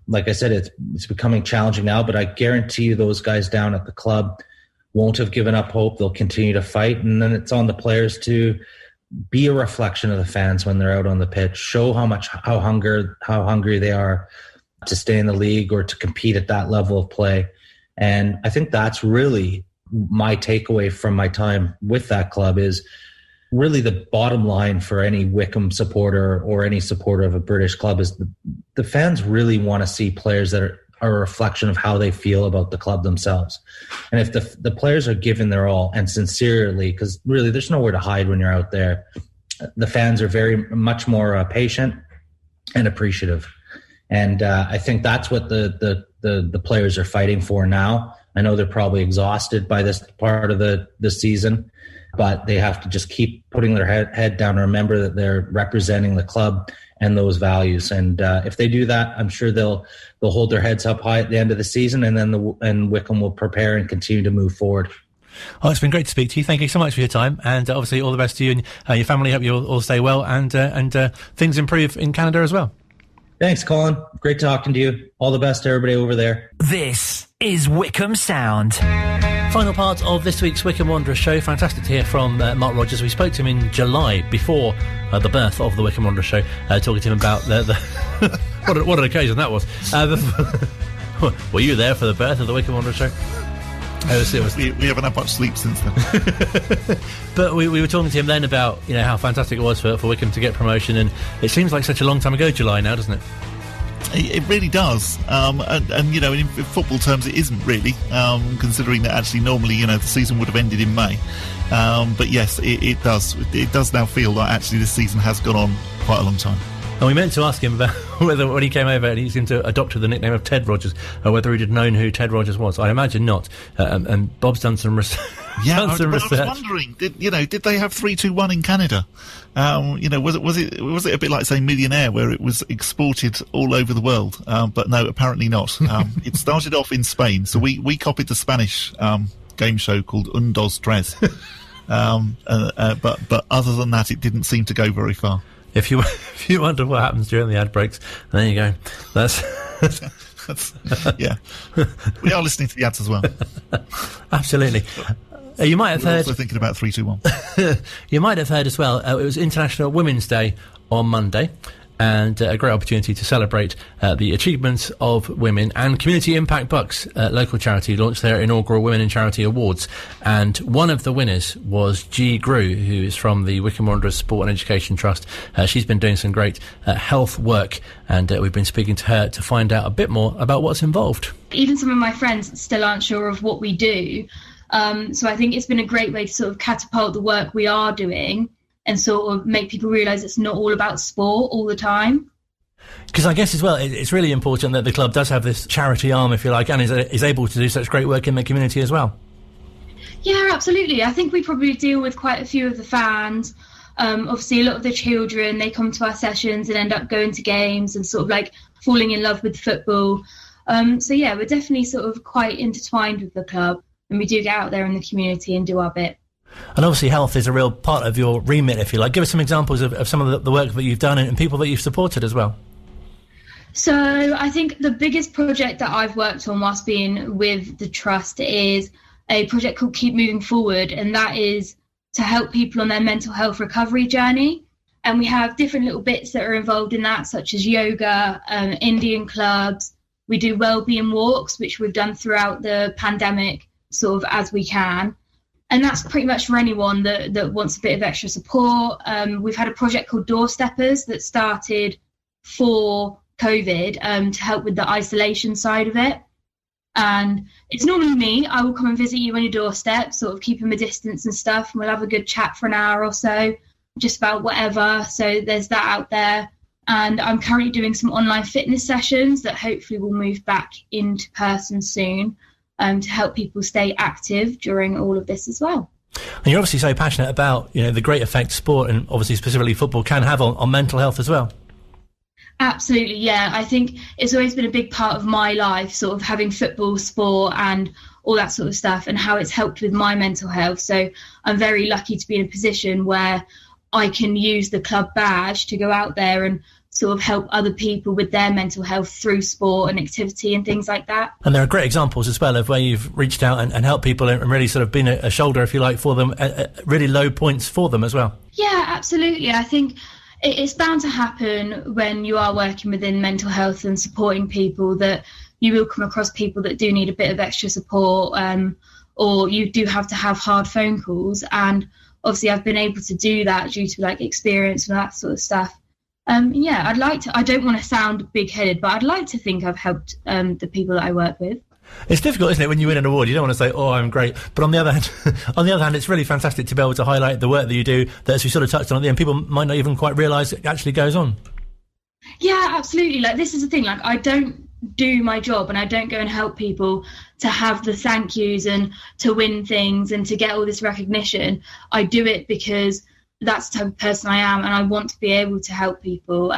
Speaker 7: Like I said, it's becoming challenging now, but I guarantee you those guys down at the club won't have given up hope. They'll continue to fight. And then it's on the players to be a reflection of the fans when they're out on the pitch, show how hungry they are to stay in the league or to compete at that level of play. And I think that's really my takeaway from my time with that club, is really the bottom line for any Wycombe supporter or any supporter of a British club is the fans really want to see players that are a reflection of how they feel about the club themselves. And if the players are giving their all and sincerely, because really there's nowhere to hide when you're out there, the fans are very much more patient and appreciative. And I think that's what the players are fighting for now. I know they're probably exhausted by this part of the season, but they have to just keep putting their head down and remember that they're representing the club and those values. And if they do that, I'm sure they'll hold their heads up high at the end of the season, and then Wycombe will prepare and continue to move forward.
Speaker 2: Oh, it's been great to speak to you. Thank you so much for your time, and obviously all the best to you and your family. Hope you all stay well, and things improve in Canada as well.
Speaker 7: Thanks, Colin. Great talking to you. All the best to everybody over there.
Speaker 1: This is Wycombe Sound.
Speaker 2: Final part of this week's Wycombe Wanderers Show. Fantastic to hear from Mark Rogers. We spoke to him in July, before the birth of the Wycombe Wanderers Show, talking to him about the what an occasion that was. Were you there for the birth of the Wycombe Wanderers Show?
Speaker 3: We haven't had much sleep since then.
Speaker 2: But we were talking to him then about how fantastic it was for Wycombe to get promotion, and it seems like such a long time ago, July now, doesn't it?
Speaker 3: It really does, and in football terms, it isn't really, considering that actually normally the season would have ended in May. But yes, it does. It does now feel like actually this season has gone on quite a long time.
Speaker 2: And we meant to ask him about whether, when he came over and he seemed to adopt the nickname of Ted Rogers, whether he'd have known who Ted Rogers was. I imagine not. And Bob's done some research.
Speaker 3: I was wondering, did they have 3-2-1 in Canada? Was it a bit like, say, Millionaire, where it was exported all over the world? But no, apparently not. It started off in Spain, so we copied the Spanish game show called Un, Dos, Tres. But other than that, it didn't seem to go very far.
Speaker 2: If you wonder what happens during the ad breaks, there you go. That's
Speaker 3: yeah. We are listening to the ads as well.
Speaker 2: Absolutely. You might have heard.
Speaker 3: Also thinking about 3-2-1.
Speaker 2: You might have heard as well. It was International Women's Day on Monday, and a great opportunity to celebrate the achievements of women. And Community Impact Bucks, local charity, launched their inaugural Women in Charity Awards. And one of the winners was Georgia Grou, who is from the Wycombe Wanderers Sport and Education Trust. She's been doing some great health work, and we've been speaking to her to find out a bit more about what's involved.
Speaker 8: Even some of my friends still aren't sure of what we do. So I think it's been a great way to sort of catapult the work we are doing and sort of make people realise it's not all about sport all the time.
Speaker 2: Because I guess as well, it's really important that the club does have this charity arm, if you like, and is able to do such great work in the community as well.
Speaker 8: Yeah, absolutely. I think we probably deal with quite a few of the fans. Obviously, a lot of the children, they come to our sessions and end up going to games and sort of like falling in love with football. So yeah, we're definitely sort of quite intertwined with the club, and we do get out there in the community and do our bit.
Speaker 2: And obviously health is a real part of your remit, if you like. Give us some examples of some of the work that you've done and people that you've supported as well.
Speaker 8: So I think the biggest project that I've worked on whilst being with the Trust is a project called Keep Moving Forward, and that is to help people on their mental health recovery journey. And we have different little bits that are involved in that, such as yoga, Indian clubs. We do wellbeing walks, which we've done throughout the pandemic, sort of as we can. And that's pretty much for anyone that wants a bit of extra support. We've had a project called Doorsteppers that started for COVID to help with the isolation side of it. And it's normally me. I will come and visit you on your doorstep, sort of keeping a distance and stuff. And we'll have a good chat for an hour or so, just about whatever. So there's that out there. And I'm currently doing some online fitness sessions that hopefully will move back into person soon, to help people stay active during all of this as well.
Speaker 2: And you're obviously so passionate about, the great effect sport, and obviously specifically football, can have on mental health as well.
Speaker 8: Absolutely, yeah. I think it's always been a big part of my life, sort of having football, sport and all that sort of stuff, and how it's helped with my mental health. So I'm very lucky to be in a position where I can use the club badge to go out there and sort of help other people with their mental health through sport and activity and things like that.
Speaker 2: And there are great examples as well of where you've reached out and helped people and really sort of been a shoulder, if you like, for them, at really low points for them as well.
Speaker 8: Yeah, absolutely. I think it's bound to happen when you are working within mental health and supporting people, that you will come across people that do need a bit of extra support, or you do have to have hard phone calls. And obviously I've been able to do that due to like experience and that sort of stuff. Yeah, I don't want to sound big-headed, but I'd like to think I've helped the people that I work with.
Speaker 2: It's difficult, isn't it, when you win an award? You don't want to say, "Oh, I'm great," but on the other hand, it's really fantastic to be able to highlight the work that you do. That, as we sort of touched on at the end, people might not even quite realise it actually goes on.
Speaker 8: Yeah, absolutely. Like, this is the thing. Like, I don't do my job, and I don't go and help people to have the thank yous and to win things and to get all this recognition. I do it because that's the type of person I am, and I want to be able to help people.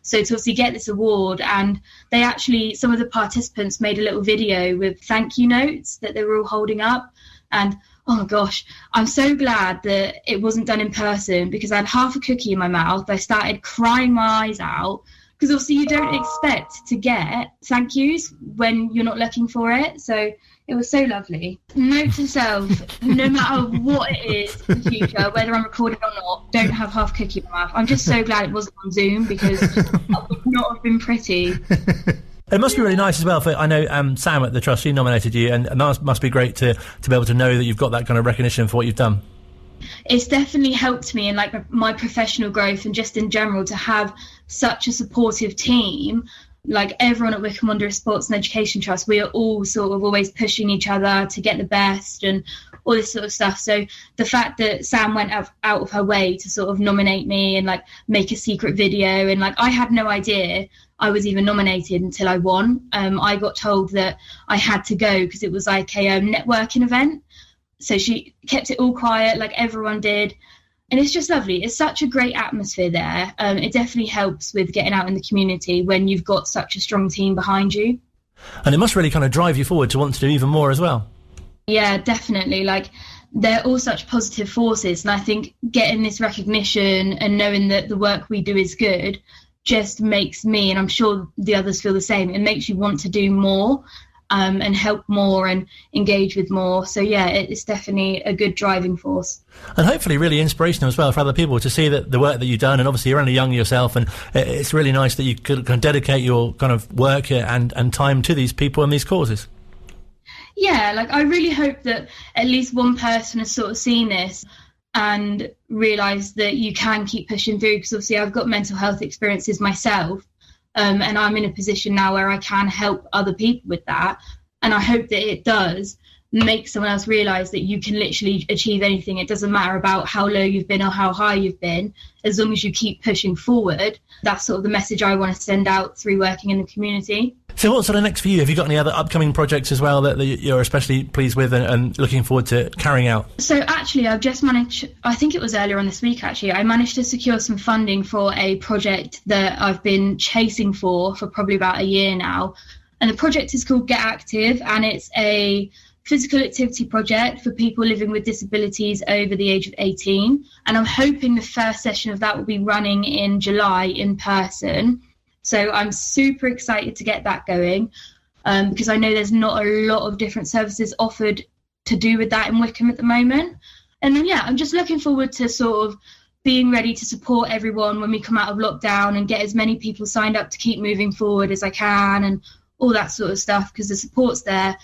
Speaker 8: So to obviously get this award, and they actually, some of the participants made a little video with thank you notes that they were all holding up. And oh my gosh, I'm so glad that it wasn't done in person, because I had half a cookie in my mouth. I started crying my eyes out, because obviously you don't expect to get thank yous when you're not looking for it. So it was so lovely. Note to self, no matter what it is in the future, whether I'm recording or not, don't have half cookie in my mouth. I'm just so glad it wasn't on Zoom, because that would not have been pretty.
Speaker 2: It must be really nice as well. I know Sam at the Trust, she nominated you, and that must be great to be able to know that you've got that kind of recognition for what you've done.
Speaker 8: It's definitely helped me in like my professional growth, and just in general to have such a supportive team. Like, everyone at Wycombe Wanderers Sports and Education Trust, we are all sort of always pushing each other to get the best and all this sort of stuff. So the fact that Sam went out of her way to sort of nominate me and like make a secret video, and like I had no idea I was even nominated until I won. I got told that I had to go because it was like a networking event. So she kept it all quiet, like everyone did. And it's just lovely. It's such a great atmosphere there. It definitely helps with getting out in the community when you've got such a strong team behind you. And
Speaker 2: it must really kind of drive you forward to want to do even more as well.
Speaker 8: Yeah, definitely. Like, they're all such positive forces. And I think getting this recognition and knowing that the work we do is good just makes me, and I'm sure the others feel the same, it makes you want to do more. And help more and engage with more. So yeah, it's definitely a good driving force.
Speaker 2: And hopefully really inspirational as well for other people to see that the work that you've done, and obviously you're only young yourself, and it's really nice that you could kind of dedicate your kind of work and time to these people and these causes.
Speaker 8: Yeah, like I really hope that at least one person has sort of seen this and realised that you can keep pushing through, because obviously I've got mental health experiences myself. And I'm in a position now where I can help other people with that. And I hope that it does make someone else realise that you can literally achieve anything. It doesn't matter about how low you've been or how high you've been, as long as you keep pushing forward. That's sort of the message I want to send out through working in the community.
Speaker 2: So what's sort of next for you? Have you got any other upcoming projects as well that you're especially pleased with and looking forward to carrying out? So
Speaker 8: actually, I've just managed, I think it was earlier on this week actually, I managed to secure some funding for a project that I've been chasing for probably about a year now. And the project is called Get Active, and it's a physical activity project for people living with disabilities over the age of 18. And I'm hoping the first session of that will be running in July in person. So I'm super excited to get that going, because I know there's not a lot of different services offered to do with that in Wycombe at the moment. And then, yeah, I'm just looking forward to sort of being ready to support everyone when we come out of lockdown and get as many people signed up to keep moving forward as I can and all that sort of stuff, because the support's there.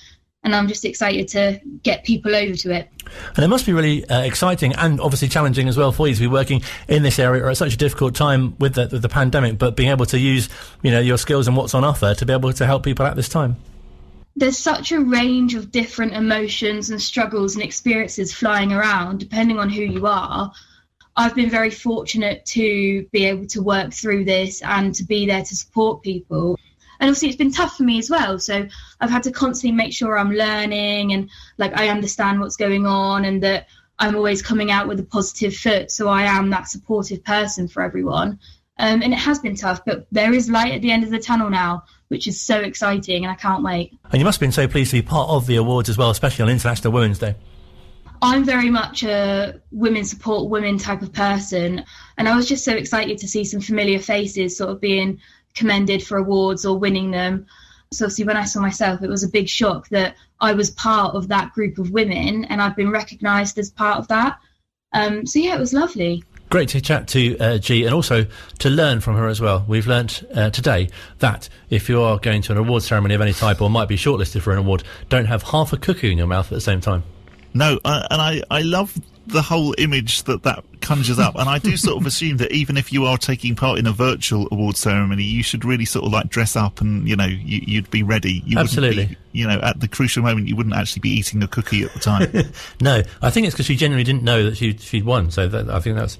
Speaker 8: And I'm just excited to get people over to it.
Speaker 2: And it must be really exciting and obviously challenging as well for you to be working in this area or at such a difficult time with the pandemic, but being able to use, your skills and what's on offer to be able to help people at this time.
Speaker 8: There's such a range of different emotions and struggles and experiences flying around, depending on who you are. I've been very fortunate to be able to work through this and to be there to support people. And obviously it's been tough for me as well. So I've had to constantly make sure I'm learning and like I understand what's going on and that I'm always coming out with a positive foot. So I am that supportive person for everyone. And it has been tough, but there is light at the end of the tunnel now, which is so exciting and I can't wait.
Speaker 2: And you must have been so pleased to be part of the awards as well, especially on International Women's Day.
Speaker 8: I'm very much a women support women type of person. And I was just so excited to see some familiar faces sort of being commended for awards or winning them. So obviously when I saw myself, it was a big shock that I was part of that group of women and I've been recognised as part of that. So yeah, it was lovely.
Speaker 2: Great to chat to G and also to learn from her as well. We've learnt today that if you are going to an award ceremony of any type or might be shortlisted for an award, don't have half a cuckoo in your mouth at the same time.
Speaker 3: No, and I love the whole image that conjures up, and I do sort of assume that even if you are taking part in a virtual award ceremony, you should really sort of like dress up and, you know, you'd be ready. You
Speaker 2: Absolutely.
Speaker 3: Be, you know, at the crucial moment, you wouldn't actually be eating a cookie at the time.
Speaker 2: No, I think it's because she genuinely didn't know that she'd won, so I think that's...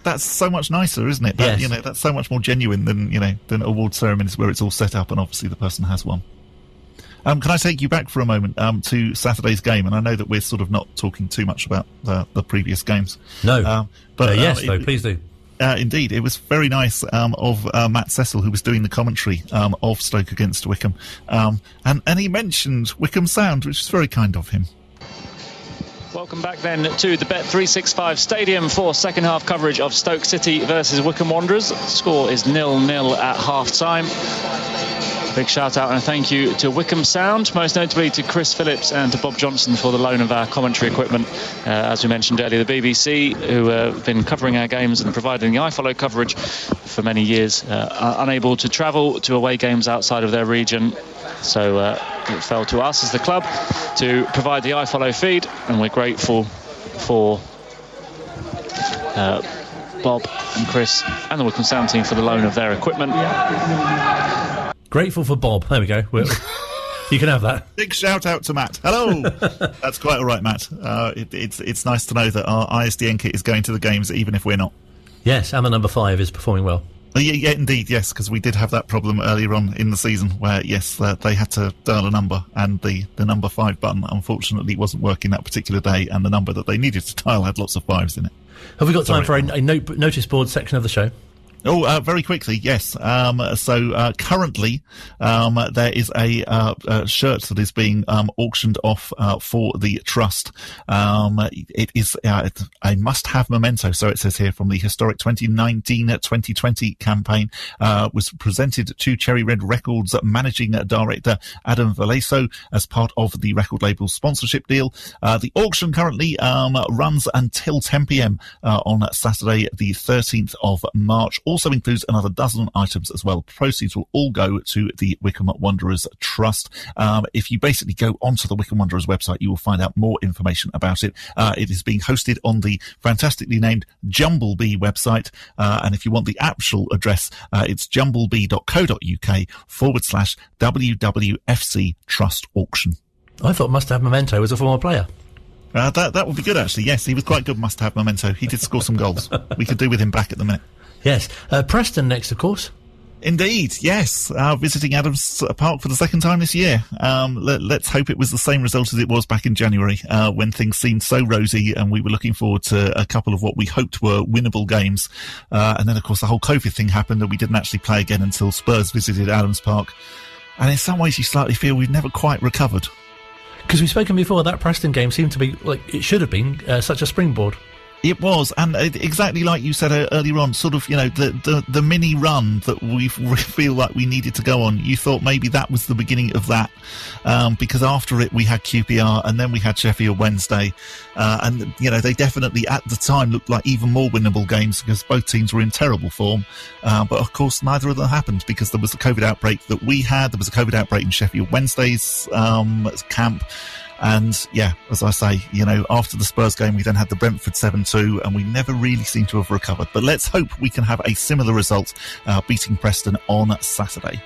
Speaker 3: That's so much nicer, isn't it?
Speaker 2: Yes.
Speaker 3: You know, that's so much more genuine than award ceremonies where it's all set up and obviously the person has won. Can I take you back for a moment to Saturday's game? And I know that we're sort of not talking too much about the previous games.
Speaker 2: No.
Speaker 3: But
Speaker 2: yes, though, please do.
Speaker 3: Indeed. It was very nice of Matt Cecil, who was doing the commentary of Stoke against Wycombe. And he mentioned Wycombe Sound, which is very kind of him.
Speaker 9: Welcome back then to the Bet365 Stadium for second half coverage of Stoke City versus Wycombe Wanderers. The score is 0-0 at half time. Big shout out and a thank you to Wycombe Sound, most notably to Chris Phillips and to Bob Johnson for the loan of our commentary equipment. As we mentioned earlier, the BBC, who have been covering our games and providing the iFollow coverage for many years, are unable to travel to away games outside of their region. So it fell to us as the club to provide the iFollow feed, and we're grateful for Bob and Chris and the Wycombe Sound team for the loan of their equipment.
Speaker 2: Grateful for Bob. There we go. You can have that.
Speaker 3: Big shout out to Matt. Hello. That's quite all right, Matt. It's nice to know that our ISDN kit is going to the games, even if we're not.
Speaker 2: Yes, and the number 5 is performing well.
Speaker 3: Yeah, indeed, yes, because we did have that problem earlier on in the season where, yes, they had to dial a number and the number 5 button, unfortunately, wasn't working that particular day, and the number that they needed to dial had lots of 5s in it.
Speaker 2: Have we got time for a notice board section of the show?
Speaker 3: Oh, very quickly, yes. So currently, there is a shirt that is being auctioned off for the trust. It is a must-have memento. So it says here, from the historic 2019-2020 campaign, was presented to Cherry Red Records managing director Adam Valeso as part of the record label's sponsorship deal. The auction currently runs until 10 p.m. On Saturday, the 13th of March. Also includes another dozen items as well. Proceeds will all go to the Wycombe Wanderers Trust. If you basically go onto the Wycombe Wanderers website, you will find out more information about it. It is being hosted on the fantastically named Jumblebee website. And if you want the actual address, it's jumblebee.co.uk/WWFC Trust Auction.
Speaker 2: I thought Must Have Memento was a former player.
Speaker 3: That would be good, actually. Yes, he was quite good, Must Have Memento. He did score some goals. We could do with him back at the minute.
Speaker 2: Yes. Preston next, of course.
Speaker 3: Indeed, yes. Visiting Adams Park for the second time this year. Let's hope it was the same result as it was back in January, when things seemed so rosy and we were looking forward to a couple of what we hoped were winnable games. And then, of course, the whole COVID thing happened and we didn't actually play again until Spurs visited Adams Park. And in some ways you slightly feel we've never quite recovered.
Speaker 2: Because we've spoken before, that Preston game seemed to be, like, it should have been such a springboard.
Speaker 3: It was, and exactly like you said earlier on, sort of, you know, the mini run that we feel like we needed to go on. You thought maybe that was the beginning of that, because after it we had QPR and then we had Sheffield Wednesday, and, you know, they definitely at the time looked like even more winnable games because both teams were in terrible form. But of course, neither of them happened because there was a COVID outbreak that we had. There was a COVID outbreak in Sheffield Wednesday's camp. And yeah, as I say, you know, after the Spurs game, we then had the Brentford 7-2 and we never really seem to have recovered. But let's hope we can have a similar result, beating Preston on Saturday.